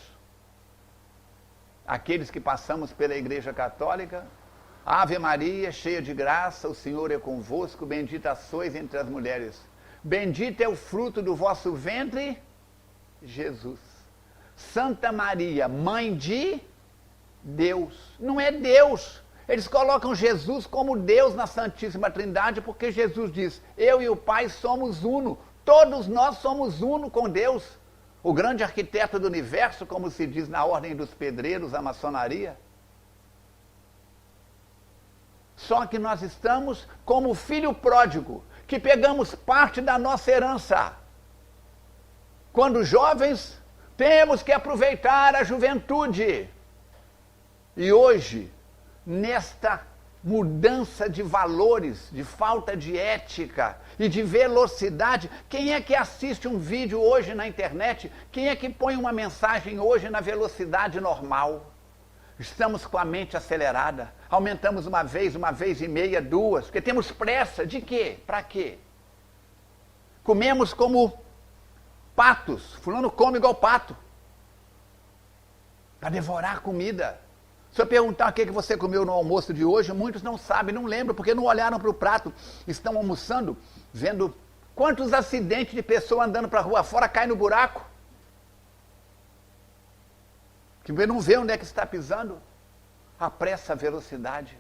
Speaker 1: aqueles que passamos pela Igreja Católica, Ave Maria, cheia de graça, o Senhor é convosco, bendita sois entre as mulheres. Bendito é o fruto do vosso ventre, Jesus. Santa Maria, mãe de Deus. Não é Deus. Eles colocam Jesus como Deus na Santíssima Trindade, porque Jesus diz, eu e o Pai somos uno. Todos nós somos uno com Deus. O grande arquiteto do universo, como se diz na ordem dos pedreiros, a maçonaria. Só que nós estamos como o filho pródigo, que pegamos parte da nossa herança. Quando jovens, temos que aproveitar a juventude. E hoje, nesta mudança de valores, de falta de ética e de velocidade, quem é que assiste um vídeo hoje na internet? Quem é que põe uma mensagem hoje na velocidade normal? Estamos com a mente acelerada, aumentamos uma vez e meia, duas, porque temos pressa. De quê? Para quê? Comemos como patos, fulano come igual pato, para devorar a comida. Se eu perguntar o que você comeu no almoço de hoje, muitos não sabem, não lembram, porque não olharam para o prato. Estão almoçando, vendo quantos acidentes de pessoa andando para a rua fora caem no buraco. Que não vê onde é que está pisando. Apressa a velocidade.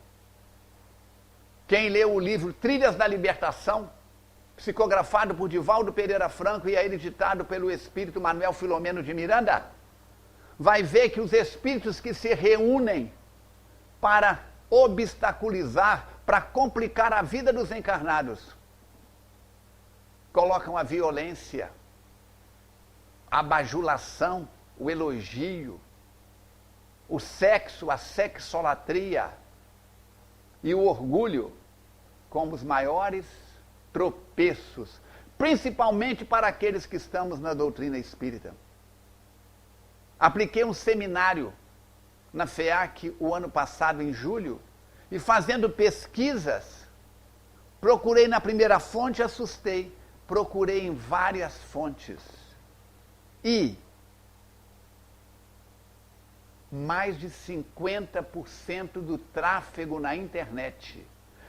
Speaker 1: Quem leu o livro Trilhas da Libertação, psicografado por Divaldo Pereira Franco e aí editado pelo espírito Manuel Filomeno de Miranda, vai ver que os espíritos que se reúnem para obstaculizar, para complicar a vida dos encarnados, colocam a violência, a bajulação, o elogio, o sexo, a sexolatria e o orgulho como os maiores tropeços, principalmente para aqueles que estamos na doutrina espírita. Apliquei um seminário na FEAC o ano passado, em julho, e fazendo pesquisas, procurei na primeira fonte, assustei, procurei em várias fontes. E mais de 50% do tráfego na internet,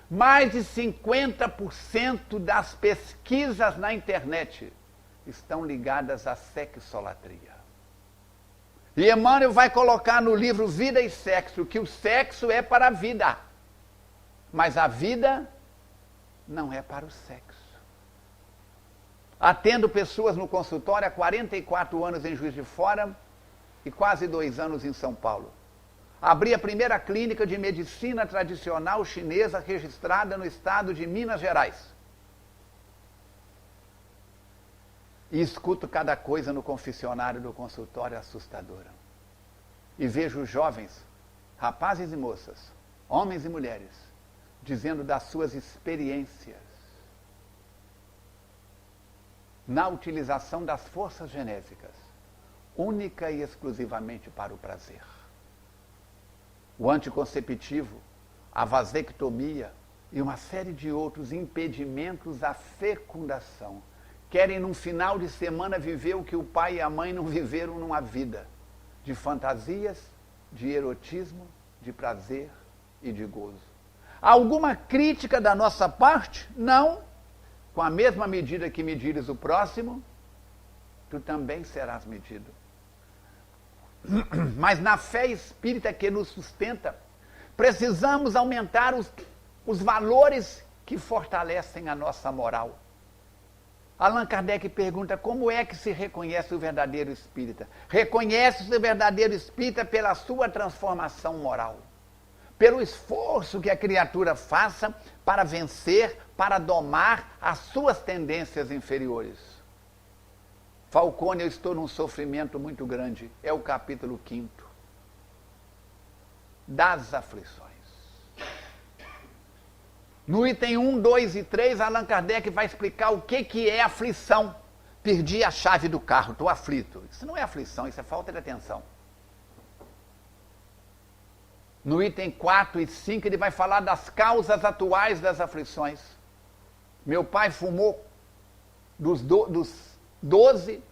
Speaker 1: mais de 50% das pesquisas na internet estão ligadas à sexolatria. E Emmanuel vai colocar no livro Vida e Sexo que o sexo é para a vida, mas a vida não é para o sexo. Atendo pessoas no consultório há 44 anos em Juiz de Fora e quase 2 anos em São Paulo. Abri a primeira clínica de medicina tradicional chinesa registrada no estado de Minas Gerais. E escuto cada coisa no confessionário do consultório assustadora. E vejo jovens, rapazes e moças, homens e mulheres, dizendo das suas experiências na utilização das forças genésicas, única e exclusivamente para o prazer. O anticonceptivo, a vasectomia e uma série de outros impedimentos à fecundação. Querem, num final de semana, viver o que o pai e a mãe não viveram numa vida. De fantasias, de erotismo, de prazer e de gozo. Alguma crítica da nossa parte? Não. Com a mesma medida que medires o próximo, tu também serás medido. Mas na fé espírita que nos sustenta, precisamos aumentar os valores que fortalecem a nossa moral. Allan Kardec pergunta como é que se reconhece o verdadeiro espírita. Reconhece-se o verdadeiro espírita pela sua transformação moral, pelo esforço que a criatura faça para vencer, para domar as suas tendências inferiores. Falcone, eu estou num sofrimento muito grande. É o capítulo 5 das aflições. No item 1, 2 e 3, Allan Kardec vai explicar o que é aflição. Perdi a chave do carro, estou aflito. Isso não é aflição, isso é falta de atenção. No item 4 e 5, ele vai falar das causas atuais das aflições. Meu pai fumou dos 12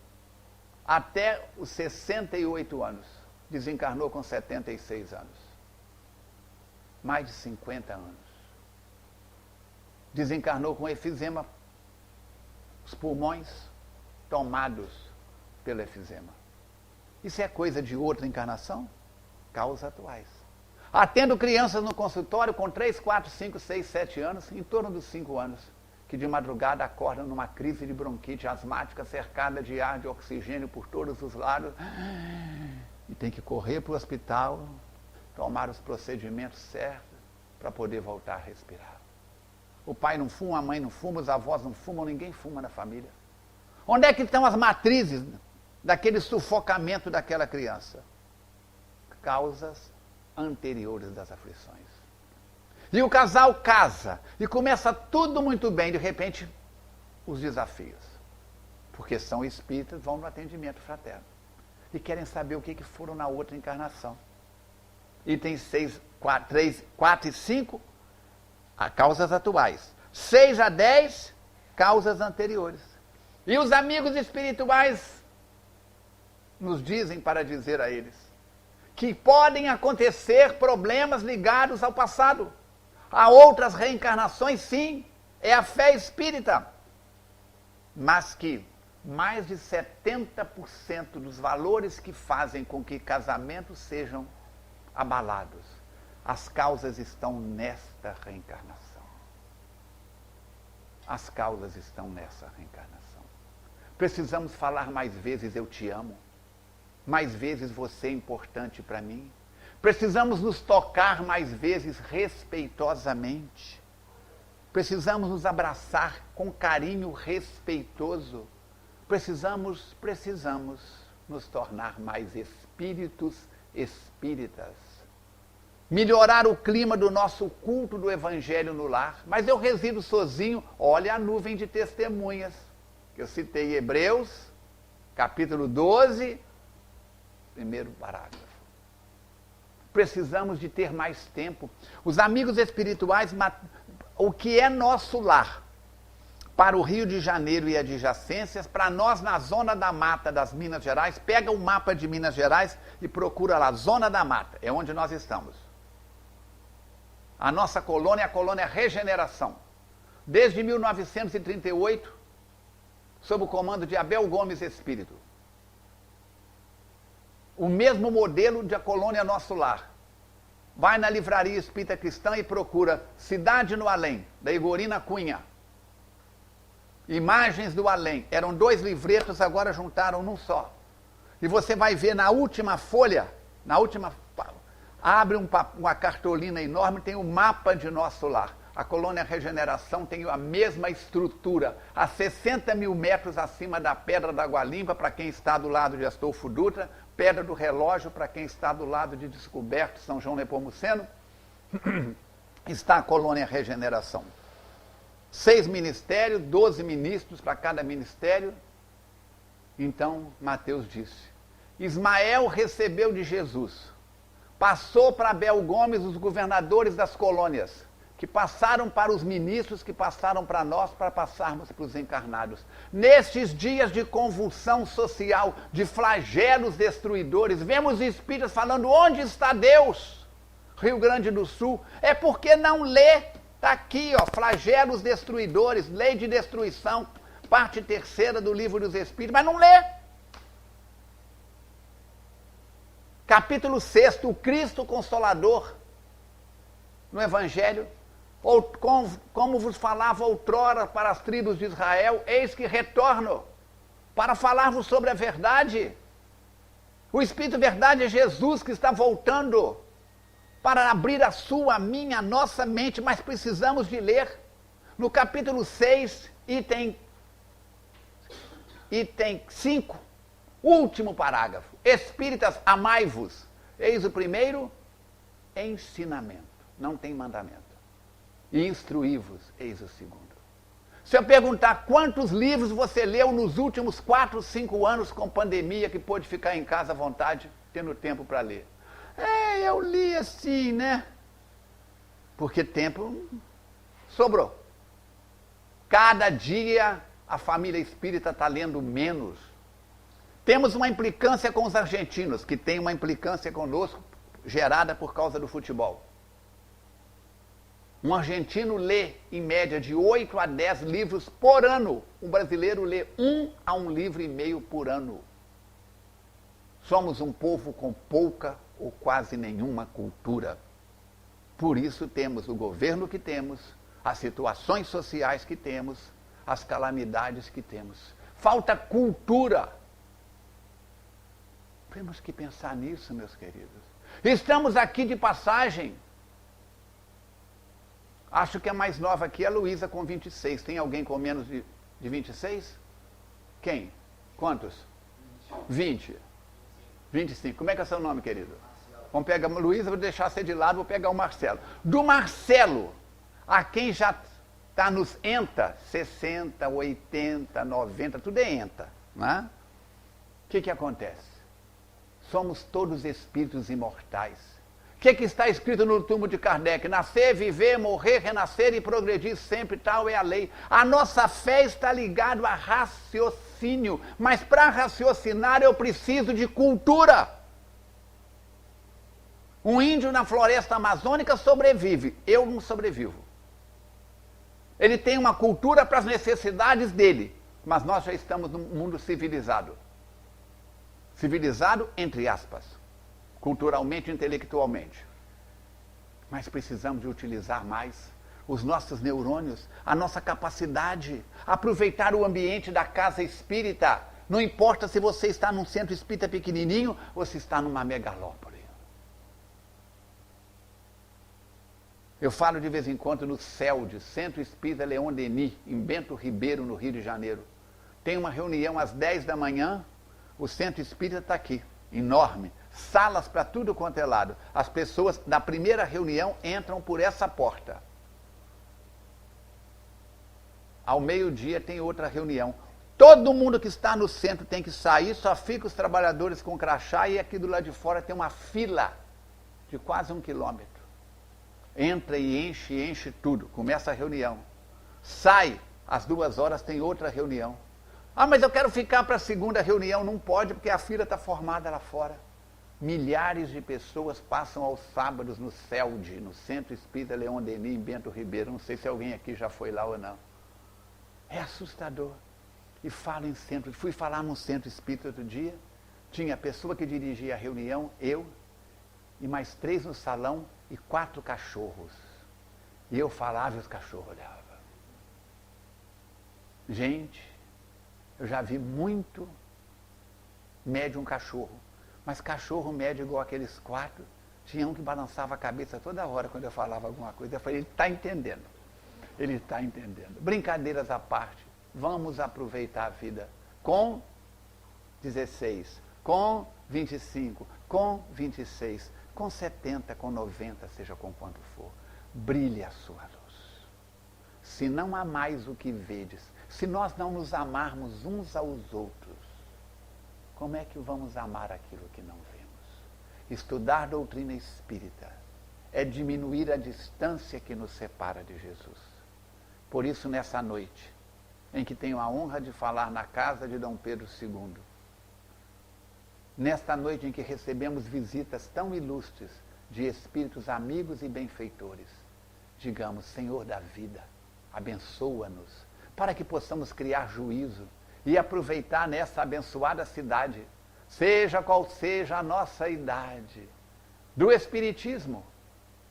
Speaker 1: até os 68 anos. Desencarnou com 76 anos. Mais de 50 anos. Desencarnou com efizema, os pulmões tomados pelo efizema. Isso é coisa de outra encarnação? Causas atuais. Atendo crianças no consultório com 3, 4, 5, 6, 7 anos, em torno dos 5 anos, que de madrugada acordam numa crise de bronquite asmática cercada de ar de oxigênio por todos os lados e tem que correr para o hospital, tomar os procedimentos certos para poder voltar a respirar. O pai não fuma, a mãe não fuma, os avós não fumam, ninguém fuma na família. Onde é que estão as matrizes daquele sufocamento daquela criança? Causas anteriores das aflições. E o casal casa e começa tudo muito bem, de repente, os desafios. Porque são espíritas, vão no atendimento fraterno. E querem saber o que foram na outra encarnação. Itens 4 e 5, causas atuais. 6 a 10, causas anteriores. E os amigos espirituais nos dizem para dizer a eles que podem acontecer problemas ligados ao passado. Há outras reencarnações, sim, é a fé espírita. Mas que mais de 70% dos valores que fazem com que casamentos sejam abalados, as causas estão nesta reencarnação. As causas estão nessa reencarnação. Precisamos falar mais vezes eu te amo, mais vezes você é importante para mim. Precisamos nos tocar mais vezes respeitosamente. Precisamos nos abraçar com carinho respeitoso. Precisamos nos tornar mais espíritos espíritas. Melhorar o clima do nosso culto do Evangelho no lar. Mas eu resido sozinho, olha a nuvem de testemunhas. Que eu citei Hebreus, capítulo 12, primeiro parágrafo. Precisamos de ter mais tempo. Os amigos espirituais, o que é nosso lar? Para o Rio de Janeiro e adjacências, para nós na Zona da Mata das Minas Gerais, pega o mapa de Minas Gerais e procura lá, Zona da Mata, é onde nós estamos. A nossa colônia é a colônia Regeneração. Desde 1938, sob o comando de Abel Gomes Espírito. O mesmo modelo de a colônia Nosso Lar. Vai na Livraria Espírita Cristã e procura Cidade no Além, da Igorina Cunha. Imagens do Além. Eram 2 livretos, agora juntaram num só. E você vai ver na última folha, abre uma cartolina enorme, tem o mapa de Nosso Lar. A colônia Regeneração tem a mesma estrutura, a 60 mil metros acima da Pedra da Água Limpa, para quem está do lado de Astolfo Dutra, Pedra do Relógio, para quem está do lado de Descoberto, São João Nepomuceno, está a colônia Regeneração. 6 ministérios, 12 ministros para cada ministério. Então, Mateus disse, Ismael recebeu de Jesus, passou para Abel Gomes os governadores das colônias, que passaram para os ministros, que passaram para nós, para passarmos para os encarnados. Nestes dias de convulsão social, de flagelos destruidores, vemos espíritos falando, onde está Deus? Rio Grande do Sul, é porque não lê. Está aqui, ó, flagelos destruidores, lei de destruição, parte 3ª do Livro dos Espíritos, mas não lê. Capítulo 6, o Cristo Consolador, no Evangelho, ou como vos falava outrora para as tribos de Israel, eis que retorno para falar-vos sobre a verdade. O Espírito Verdade é Jesus que está voltando para abrir a sua, a minha, a nossa mente, mas precisamos de ler. No capítulo 6, item 5, último parágrafo. Espíritas, amai-vos. Eis o primeiro ensinamento. Não tem mandamento. E instruí-vos, eis o segundo. Se eu perguntar quantos livros você leu nos últimos 4, 5 anos com pandemia, que pôde ficar em casa à vontade, tendo tempo para ler? Eu li assim, né? Porque tempo sobrou. Cada dia a família espírita está lendo menos. Temos uma implicância com os argentinos, que tem uma implicância conosco gerada por causa do futebol. Um argentino lê, em média, de 8 a 10 livros por ano. Um brasileiro lê 1 a 1,5 livros por ano. Somos um povo com pouca ou quase nenhuma cultura. Por isso temos o governo que temos, as situações sociais que temos, as calamidades que temos. Falta cultura. Temos que pensar nisso, meus queridos. Estamos aqui de passagem. Acho que a mais nova aqui é a Luísa com 26. Tem alguém com menos de 26? Quem? Quantos? 20. 25. Como é que é seu nome, querido? Marcelo. Vamos pegar a Luísa, vou deixar você de lado, vou pegar o Marcelo. Do Marcelo, a quem já está nos ENTA, 60, 80, 90, tudo é ENTA. Né? O que acontece? Somos todos espíritos imortais. O que está escrito no túmulo de Kardec? Nascer, viver, morrer, renascer e progredir sempre, tal é a lei. A nossa fé está ligada a raciocínio, mas para raciocinar eu preciso de cultura. Um índio na floresta amazônica sobrevive, eu não sobrevivo. Ele tem uma cultura para as necessidades dele, mas nós já estamos num mundo civilizado. Civilizado, entre aspas. Culturalmente e intelectualmente. Mas precisamos de utilizar mais os nossos neurônios, a nossa capacidade, aproveitar o ambiente da casa espírita. Não importa se você está num centro espírita pequenininho ou se está numa megalópole. Eu falo de vez em quando no CELD, Centro Espírita Leon Denis, em Bento Ribeiro, no Rio de Janeiro. Tem uma reunião às 10 da manhã, o Centro Espírita está aqui, enorme. Salas para tudo quanto é lado. As pessoas da primeira reunião entram por essa porta. Ao meio-dia tem outra reunião. Todo mundo que está no centro tem que sair, só fica os trabalhadores com crachá e aqui do lado de fora tem uma fila de quase 1 quilômetro. Entra e enche tudo. Começa a reunião. Sai, às 2 horas tem outra reunião. Ah, mas eu quero ficar para a segunda reunião. Não pode, porque a fila está formada lá fora. Milhares de pessoas passam aos sábados no CELD, no Centro Espírita Leon Denis, em Bento Ribeiro. Não sei se alguém aqui já foi lá ou não. É assustador. E falo em centro. Fui falar num centro espírita outro dia. Tinha a pessoa que dirigia a reunião, eu, e mais 3 no salão e 4 cachorros. E eu falava e os cachorros olhavam. Gente, eu já vi muito médium cachorro. Mas cachorro médio igual aqueles 4, tinha um que balançava a cabeça toda hora quando eu falava alguma coisa. Eu falei, ele está entendendo. Ele está entendendo. Brincadeiras à parte, vamos aproveitar a vida com 16, com 25, com 26, com 70, com 90, seja com quanto for. Brilhe a sua luz. Se não há mais o que vedes, se nós não nos amarmos uns aos outros, como é que vamos amar aquilo que não vemos? Estudar doutrina espírita é diminuir a distância que nos separa de Jesus. Por isso, nessa noite, em que tenho a honra de falar na casa de Dom Pedro II, nesta noite em que recebemos visitas tão ilustres de espíritos amigos e benfeitores. Digamos, Senhor da vida, abençoa-nos, para que possamos criar juízo e aproveitar nessa abençoada cidade, seja qual seja a nossa idade, do Espiritismo,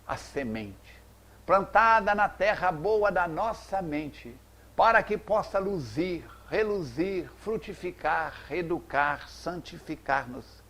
Speaker 1: a semente, plantada na terra boa da nossa mente, para que possa luzir, reluzir, frutificar, educar, santificar-nos,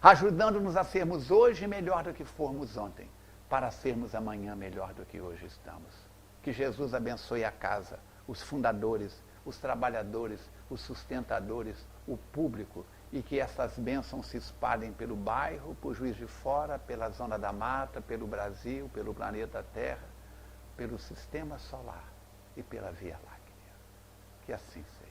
Speaker 1: ajudando-nos a sermos hoje melhor do que fomos ontem, para sermos amanhã melhor do que hoje estamos. Que Jesus abençoe a casa, os fundadores, os trabalhadores, os sustentadores, o público, e que essas bênçãos se espalhem pelo bairro, por Juiz de Fora, pela Zona da Mata, pelo Brasil, pelo planeta Terra, pelo Sistema Solar e pela Via Láctea. Que assim seja.